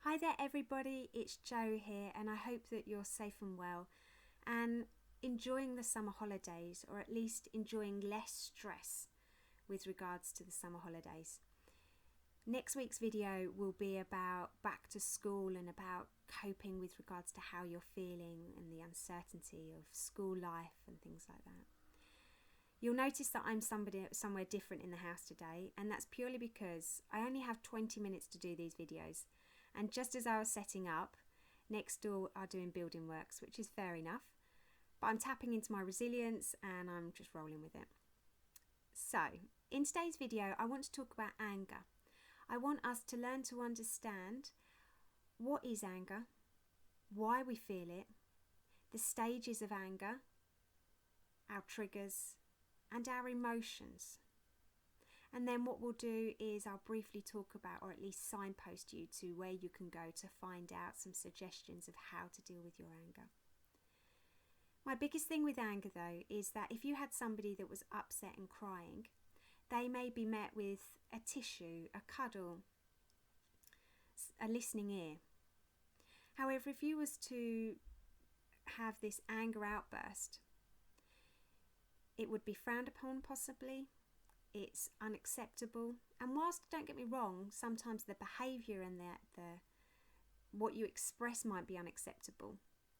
Hi there everybody, it's Jo here, and I hope that you're safe and well and enjoying the summer holidays, or at least enjoying less stress with regards to the summer holidays. Next week's video will be about back to school and about coping with regards to how you're feeling and the uncertainty of school life and things like that. You'll notice that I'm somewhere different in the house today, and that's purely because I only have 20 minutes to do these videos. And just as I was setting up, next door are doing building works, which is fair enough. But I'm tapping into my resilience and I'm just rolling with it. So, in today's video, I want to talk about anger. I want us to learn to understand what is anger, why we feel it, the stages of anger, our triggers, and our emotions. And then what we'll do is I'll briefly talk about, or at least signpost you to where you can go to find out some suggestions of how to deal with your anger. My biggest thing with anger though is that if you had somebody that was upset and crying, they may be met with a tissue, a cuddle, a listening ear. However, if you was to have this anger outburst, it would be frowned upon possibly. It's unacceptable, and whilst, don't get me wrong, sometimes the behaviour and the what you express might be unacceptable.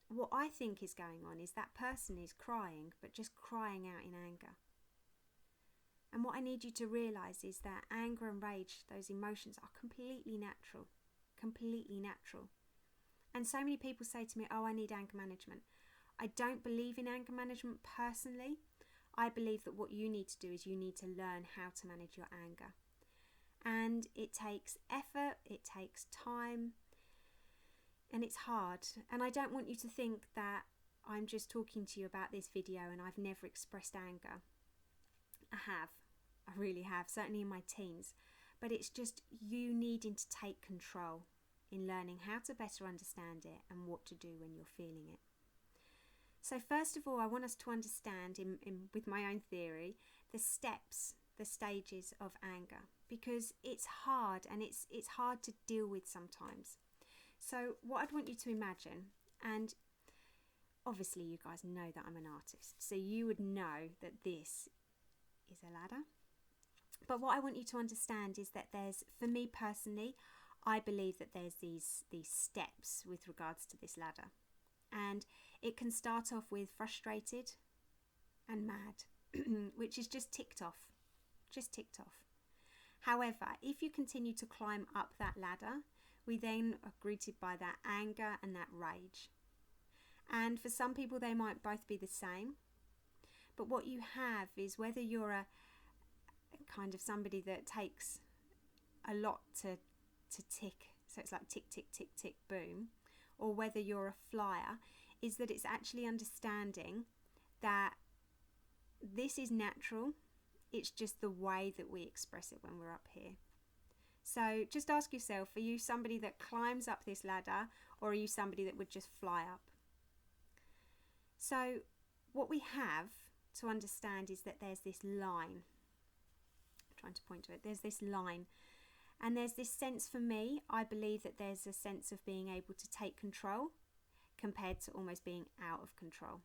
What I think is going on is that person is crying, but just crying out in anger. And what I need you to realise is that anger and rage, those emotions, are completely natural. And so many people say to me, oh, I need anger management. I don't believe in anger management personally. I believe that what you need to do is you need to learn how to manage your anger. And it takes effort, it takes time, and it's hard. And I don't want you to think that I'm just talking to you about this video and I've never expressed anger. I really have, certainly in my teens. But it's just you needing to take control in learning how to better understand it and what to do when you're feeling it. So first of all, I want us to understand, with my own theory, the steps, the stages of anger, because it's hard and it's hard to deal with sometimes. So what I'd want you to imagine, and obviously you guys know that I'm an artist, so you would know that this is a ladder. But what I want you to understand is that for me personally, I believe that there's these steps with regards to this ladder. And it can start off with frustrated and mad, which is just ticked off. However, if you continue to climb up that ladder, we then are greeted by that anger and that rage. And for some people, they might both be the same. But what you have is, whether you're a kind of somebody that takes a lot to tick, so it's like tick, tick, tick, tick, boom, or whether you're a flyer, is that it's actually understanding that this is natural. It's just the way that we express it when we're up here. So just ask yourself, are you somebody that climbs up this ladder, or are you somebody that would just fly up? So what we have to understand is that there's this line. I'm trying to point to it. There's this line. And there's this sense, for me, I believe that there's a sense of being able to take control compared to almost being out of control.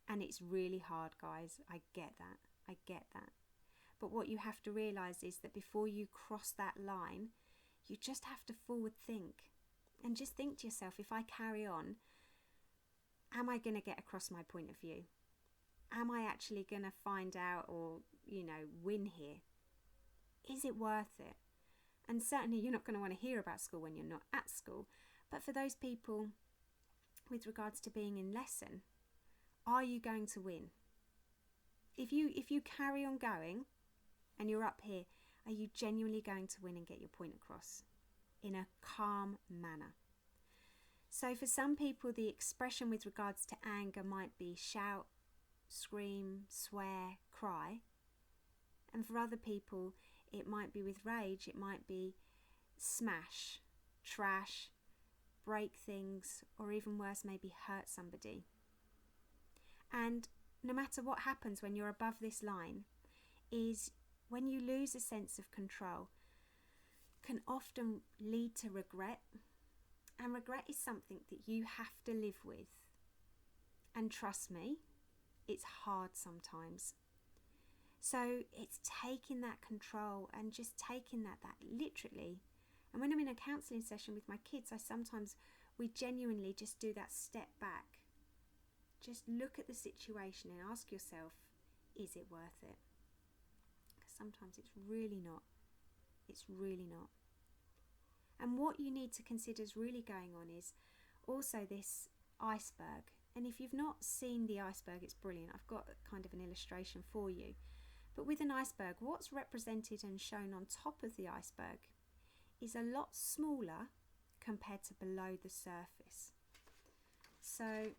And it's really hard, guys. I get that. But what you have to realise is that before you cross that line, you just have to forward think. And just think to yourself, if I carry on, am I going to get across my point of view? Am I actually going to find out or, win here? Is it worth it? And certainly you're not going to want to hear about school when you're not at school. But for those people with regards to being in lesson, are you going to win? If you carry on going and you're up here, are you genuinely going to win and get your point across in a calm manner? So for some people, the expression with regards to anger might be shout, scream, swear, cry. And for other people, it might be with rage. It might be smash, trash, break things, or even worse, maybe hurt somebody. And no matter what happens when you're above this line, is when you lose a sense of control, can often lead to regret. And regret is something that you have to live with. And trust me, it's hard sometimes. So it's taking that control and just taking that literally. And when I'm in a counselling session with my kids, we genuinely just do that step back. Just look at the situation and ask yourself, is it worth it? Because sometimes it's really not. It's really not. And what you need to consider is really going on is also this iceberg. And if you've not seen the iceberg, it's brilliant. I've got kind of an illustration for you. But with an iceberg, what's represented and shown on top of the iceberg is a lot smaller compared to below the surface. So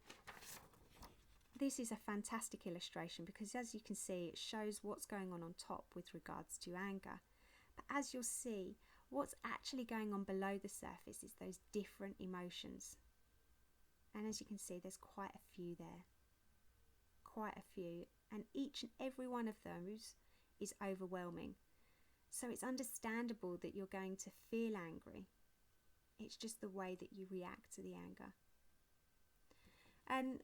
this is a fantastic illustration because, as you can see, it shows what's going on top with regards to anger. But as you'll see, what's actually going on below the surface is those different emotions. And as you can see, there's quite a few there. Quite a few. And each and every one of those is overwhelming. So it's understandable that you're going to feel angry. It's just the way that you react to the anger. And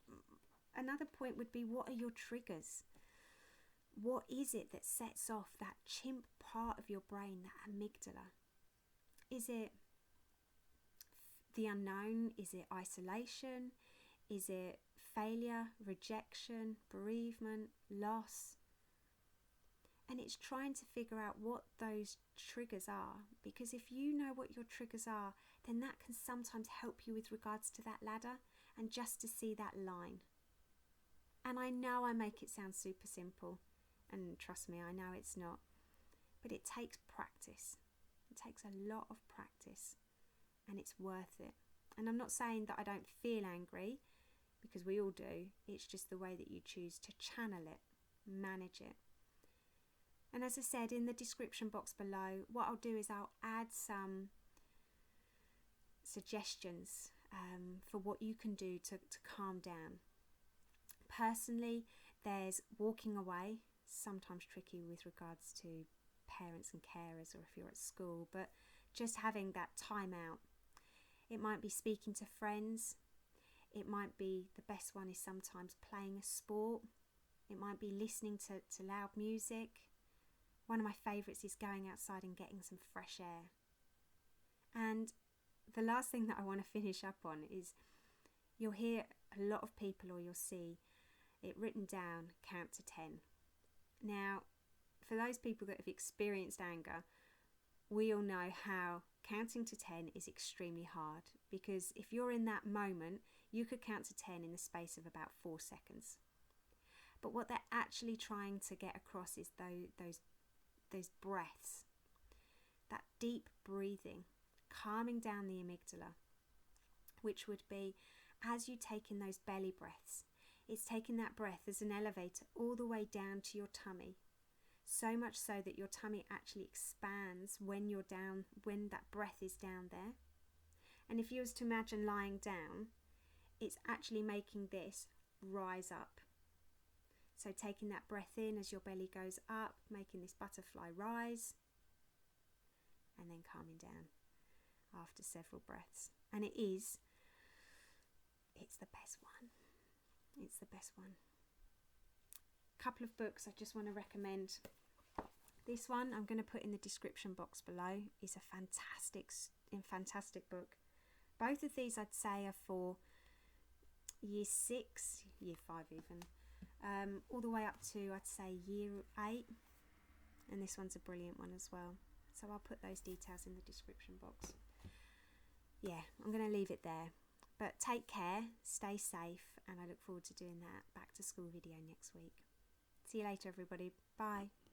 another point would be, what are your triggers? What is it that sets off that chimp part of your brain, that amygdala? Is it the unknown? Is it isolation? Is it failure, rejection, bereavement, loss? And it's trying to figure out what those triggers are, because if you know what your triggers are, then that can sometimes help you with regards to that ladder and just to see that line. And I know I make it sound super simple, and trust me, I know it's not, but it takes practice. It takes a lot of practice, and it's worth it. And I'm not saying that I don't feel angry, because we all do. It's just the way that you choose to channel it, manage it. And as I said, in the description box below, what I'll do is I'll add some suggestions for what you can do to calm down. Personally, there's walking away, sometimes tricky with regards to parents and carers, or if you're at school, but just having that time out. It might be speaking to friends. It might be, the best one is sometimes playing a sport. It might be listening to loud music. One of my favourites is going outside and getting some fresh air. And the last thing that I want to finish up on is, you'll hear a lot of people, or you'll see it written down, count to 10. Now, for those people that have experienced anger, we all know how counting to 10 is extremely hard, because if you're in that moment, you could count to 10 in the space of about 4 seconds. But what they're actually trying to get across is those breaths, that deep breathing, calming down the amygdala, which would be, as you take in those belly breaths, it's taking that breath as an elevator all the way down to your tummy, so much so that your tummy actually expands when you're down, when that breath is down there. And if you was to imagine lying down, it's actually making this rise up. So taking that breath in as your belly goes up, making this butterfly rise, and then calming down after several breaths. And it's the best one. It's the best one. Couple of books I just want to recommend. This one I'm going to put in the description box below. It's a fantastic book. Both of these I'd say are for year 6, year 5 even, all the way up to, I'd say, year 8. And this one's a brilliant one as well. So I'll put those details in the description box. Yeah, I'm going to leave it there. But take care, stay safe, and I look forward to doing that back to school video next week. See you later, everybody. Bye.